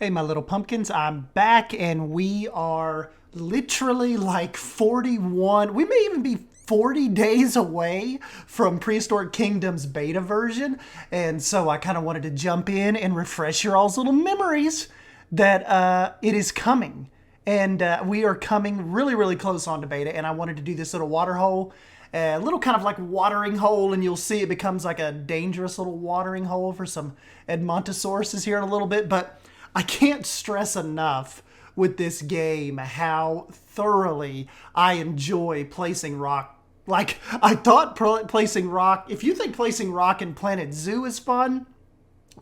Hey, my little pumpkins, I'm back and we are literally like 41, we may even be 40 days away from Prehistoric Kingdom's beta version. And so I kind of wanted to jump in and refresh your all's little memories that it is coming. And we are coming really, really close on to beta. And I wanted to do this little water hole, a little kind of like watering hole, and you'll see it becomes like a dangerous little watering hole for some Edmontosauruses here in a little bit. But I can't stress enough with this game how thoroughly I enjoy placing rock. Like, I thought placing rock, if you think placing rock in Planet Zoo is fun,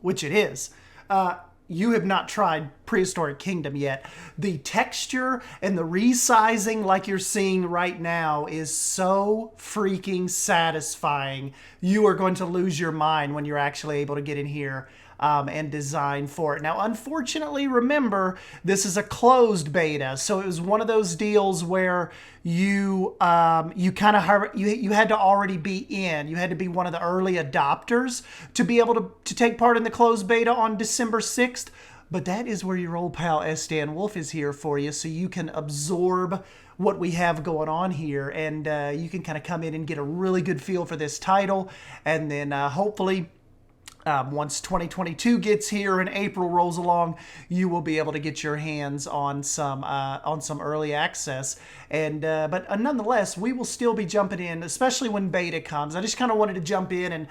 which it is, you have not tried Prehistoric Kingdom yet. The texture and the resizing like you're seeing right now is so freaking satisfying. You are going to lose your mind when you're actually able to get in here and design for it. Now, unfortunately, remember, this is a closed beta, so it was one of those deals where you you had to already be in. You had to be one of the early adopters to be able to take part in the closed beta on December 6th. But that is where your old pal Stan Wolf is here for you, so you can absorb what we have going on here, and you can kind of come in and get a really good feel for this title, and then hopefully once 2022 gets here and April rolls along, you will be able to get your hands on some early access. And but nonetheless, we will still be jumping in, especially when beta comes. I just kind of wanted to jump in and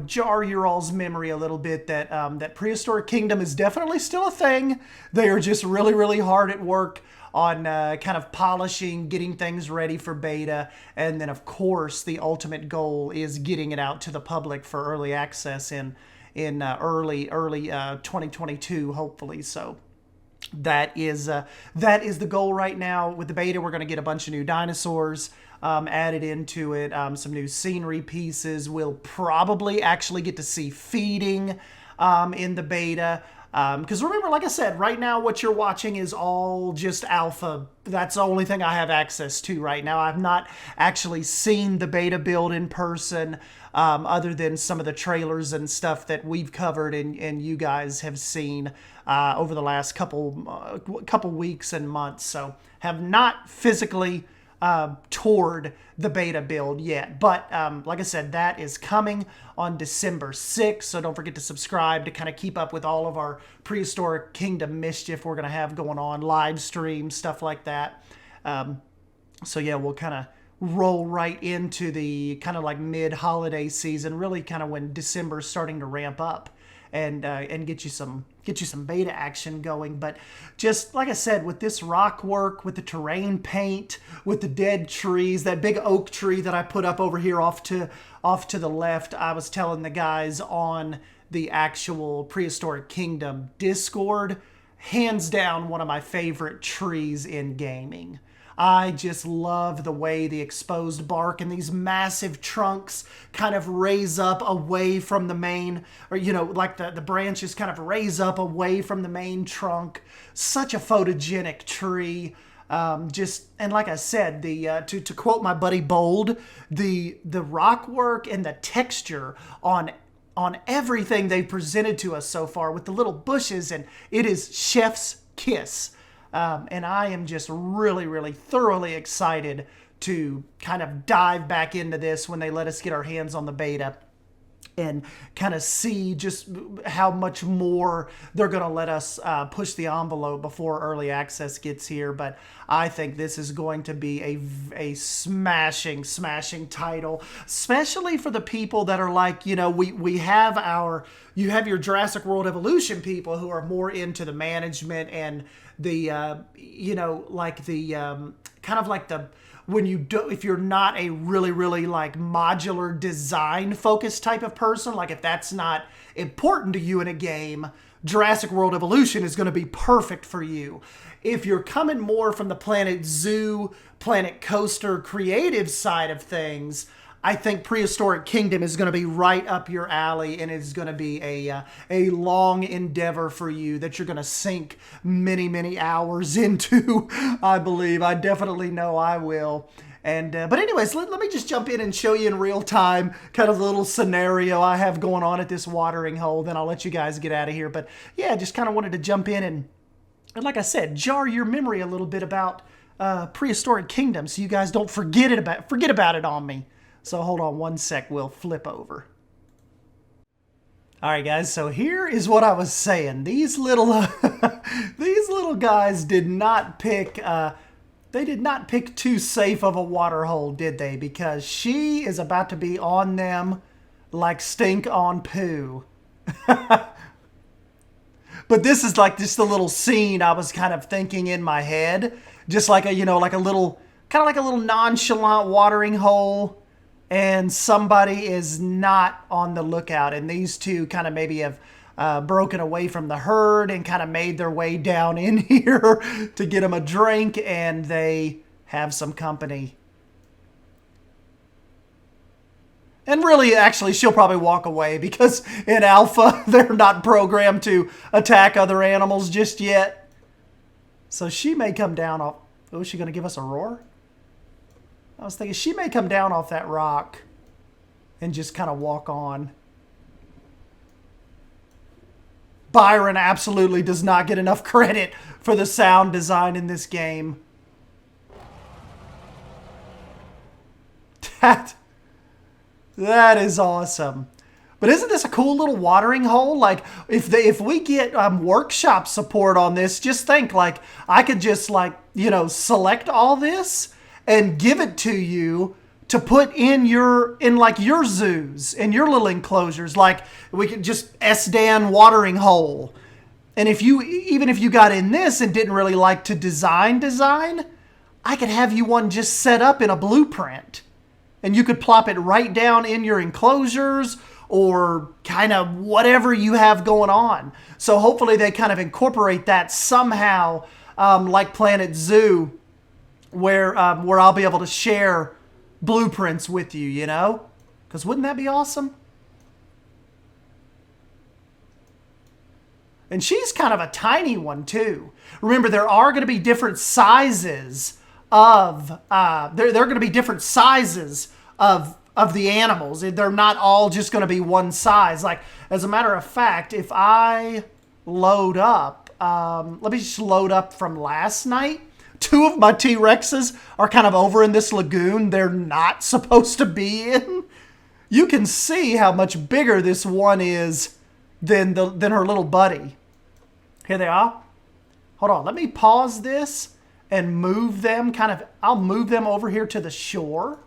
jar your all's memory a little bit that that Prehistoric Kingdom is definitely still a thing. They are just really, really hard at work on kind of polishing, getting things ready for beta, and then of course the ultimate goal is getting it out to the public for early access in early 2022, hopefully. So that is the goal right now. With the beta, we're going to get a bunch of new dinosaurs added into it, some new scenery pieces. We'll probably actually get to see feeding in the beta. Because remember, like I said, right now what you're watching is all just alpha. That's the only thing I have access to right now. I've not actually seen the beta build in person, other than some of the trailers and stuff that we've covered and you guys have seen over the last couple weeks and months. So have not physically toward the beta build yet, but like I said, that is coming on December 6th, so don't forget to subscribe to kind of keep up with all of our Prehistoric Kingdom mischief we're going to have going on, live streams, stuff like that. So yeah, we'll kind of roll right into the kind of like mid-holiday season, really kind of when December's starting to ramp up, and get you some beta action going. But just like I said, with this rock work, with the terrain paint, with the dead trees, that big oak tree that I put up over here off to the left, I was telling the guys on the actual Prehistoric Kingdom Discord, hands down one of my favorite trees in gaming. I just love the way the exposed bark and these massive trunks kind of raise up away from the main, or, like the branches kind of raise up away from the main trunk. Such a photogenic tree. And like I said, to quote my buddy Bold, the rock work and the texture on everything they presented to us so far with the little bushes, and it is chef's kiss. And I am just really, really thoroughly excited to kind of dive back into this when they let us get our hands on the beta and kind of see just how much more they're going to let us push the envelope before early access gets here. But I think this is going to be a smashing title, especially for the people that are like, you have your Jurassic World Evolution people who are more into the management and the, kind of like the, if you're not a really, really like modular design focused type of person, like if that's not important to you in a game, Jurassic World Evolution is going to be perfect for you. If you're coming more from the Planet Zoo, Planet Coaster creative side of things, I think Prehistoric Kingdom is going to be right up your alley, and it's going to be a long endeavor for you that you're going to sink many, many hours into, I believe. I definitely know I will. But anyways, let me just jump in and show you in real time kind of the little scenario I have going on at this watering hole. Then I'll let you guys get out of here. But yeah, just kind of wanted to jump in and like I said, jar your memory a little bit about Prehistoric Kingdom so you guys don't forget about it on me. So hold on one sec, we'll flip over. All right, guys, so here is what I was saying. These little these little guys did not pick they did not pick too safe of a water hole, did they? Because she is about to be on them like stink on poo. But this is like just a little scene I was kind of thinking in my head, just like a, you know, like a little kind of like a little nonchalant watering hole. And somebody is not on the lookout. And these two kind of maybe have broken away from the herd and kind of made their way down in here to get them a drink. And they have some company. And really, actually, she'll probably walk away because in alpha, they're not programmed to attack other animals just yet. So she may come down off... Oh, is she going to give us a roar? I was thinking she may come down off that rock and just kind of walk on. Byron absolutely does not get enough credit for the sound design in this game. That is awesome. But isn't this a cool little watering hole? Like, if we get workshop support on this, just think, like, I could just, like, you know, select all this and give it to you to put in like your zoos and your little enclosures. Like we could just SDAN watering hole. And even if you got in this and didn't really like to design, I could have you one just set up in a blueprint. And you could plop it right down in your enclosures or kind of whatever you have going on. So hopefully they kind of incorporate that somehow, like Planet Zoo, where I'll be able to share blueprints with you, you know? Because wouldn't that be awesome? And she's kind of a tiny one, too. Remember, there are going to be different sizes of... there are going to be different sizes of the animals. They're not all just going to be one size. Like, as a matter of fact, if I load up... let me just load up from last night. 2 of my T-Rexes are kind of over in this lagoon they're not supposed to be in. You can see how much bigger this one is than her little buddy. Here they are. Hold on, let me pause this and move them I'll move them over here to the shore.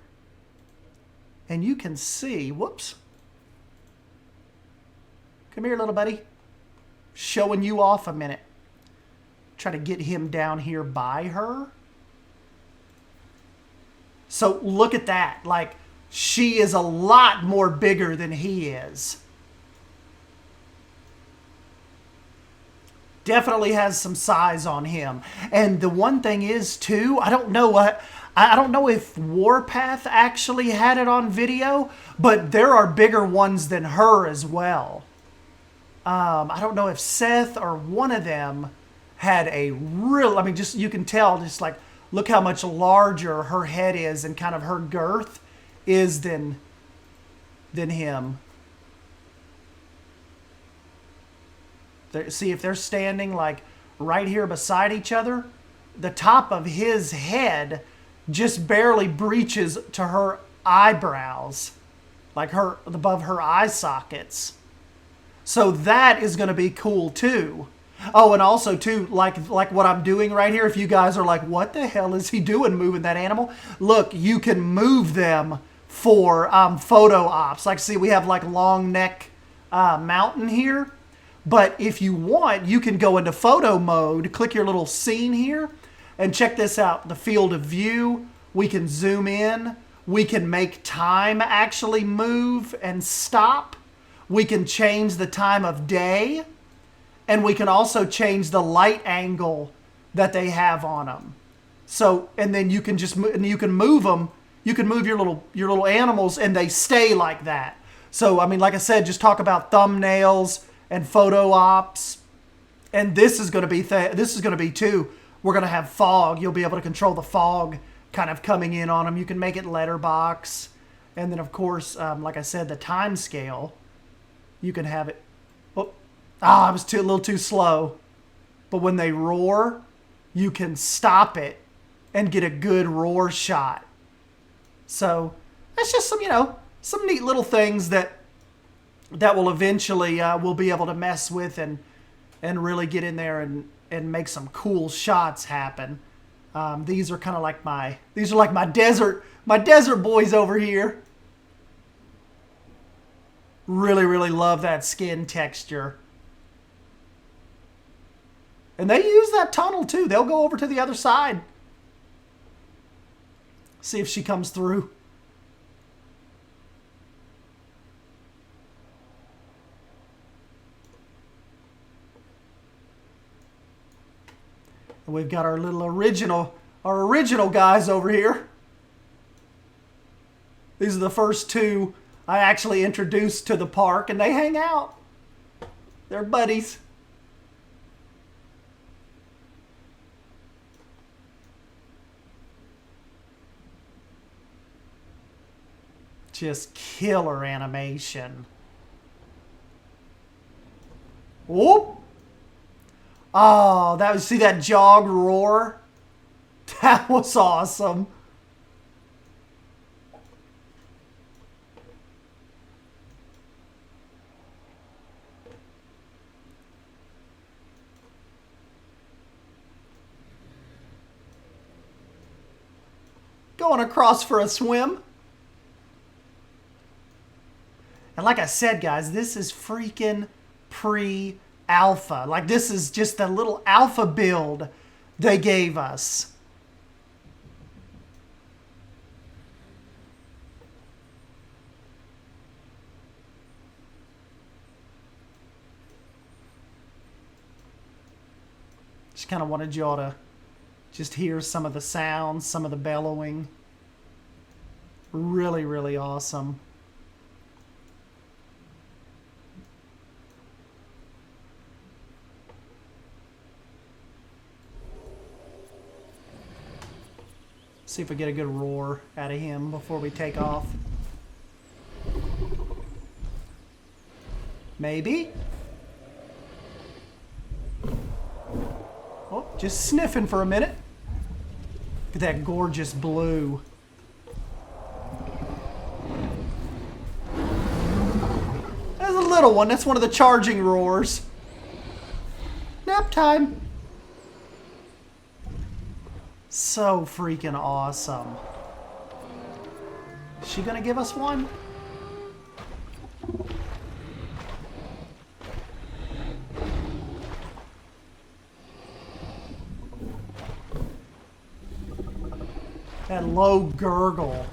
And you can see, whoops. Come here, little buddy. Showing you off a minute. Try to get him down here by her. So look at that. Like, she is a lot more bigger than he is. Definitely has some size on him. And the one thing is, too, I don't know if Warpath actually had it on video, but there are bigger ones than her as well. I don't know if Seth or one of them had a real, I mean, just, you can tell, just like, look how much larger her head is and kind of her girth is than him. See, if they're standing like right here beside each other, the top of his head just barely breaches to her eyebrows, like above her eye sockets. So that is going to be cool too. Oh, and also too, like what I'm doing right here, if you guys are like, what the hell is he doing moving that animal? Look, you can move them for photo ops. Like, see, we have like long neck mountain here. But if you want, you can go into photo mode, click your little scene here, and check this out. The field of view, we can zoom in. We can make time actually move and stop. We can change the time of day. And we can also change the light angle that they have on them. So, and then you can just you can move them. You can move your little animals, and they stay like that. So, I mean, like I said, just talk about thumbnails and photo ops. And this is going to be too. We're going to have fog. You'll be able to control the fog kind of coming in on them. You can make it letterbox. And then, of course, like I said, the time scale, you can have it. Oh, I was a little too slow. But when they roar, you can stop it and get a good roar shot. So that's just some, some neat little things that will eventually we'll be able to mess with and really get in there and make some cool shots happen. These are kind of like my desert boys over here. Really, really love that skin texture. And they use that tunnel too. They'll go over to the other side. See if she comes through. And we've got our little original guys over here. These are the first two I actually introduced to the park, and they hang out. They're buddies. Just killer animation. Whoop! Oh, see that jog roar? That was awesome. Going across for a swim. And like I said, guys, this is freaking pre-alpha. Like, this is just a little alpha build they gave us. Just kind of wanted y'all to just hear some of the sounds, some of the bellowing. Really, really awesome. See if we get a good roar out of him before we take off. Maybe. Oh, just sniffing for a minute. Look at that gorgeous blue. That's a little one. That's one of the charging roars. Nap time. So freaking awesome. Is she gonna give us one? That low gurgle.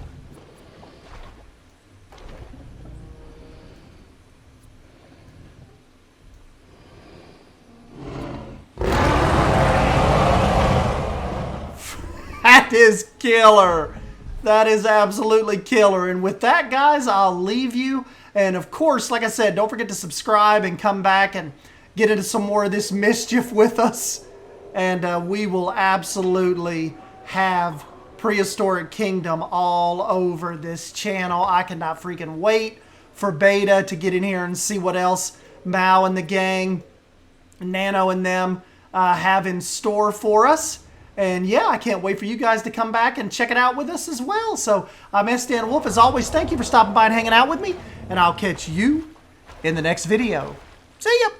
That is killer. That is absolutely killer. And with that, guys, I'll leave you. And of course, like I said, don't forget to subscribe and come back and get into some more of this mischief with us. And we will absolutely have Prehistoric Kingdom all over this channel. I cannot freaking wait for beta to get in here and see what else Mao and the gang, Nano and them have in store for us. And yeah, I can't wait for you guys to come back and check it out with us as well. So I'm S.Dan Wolf. As always, thank you for stopping by and hanging out with me. And I'll catch you in the next video. See ya!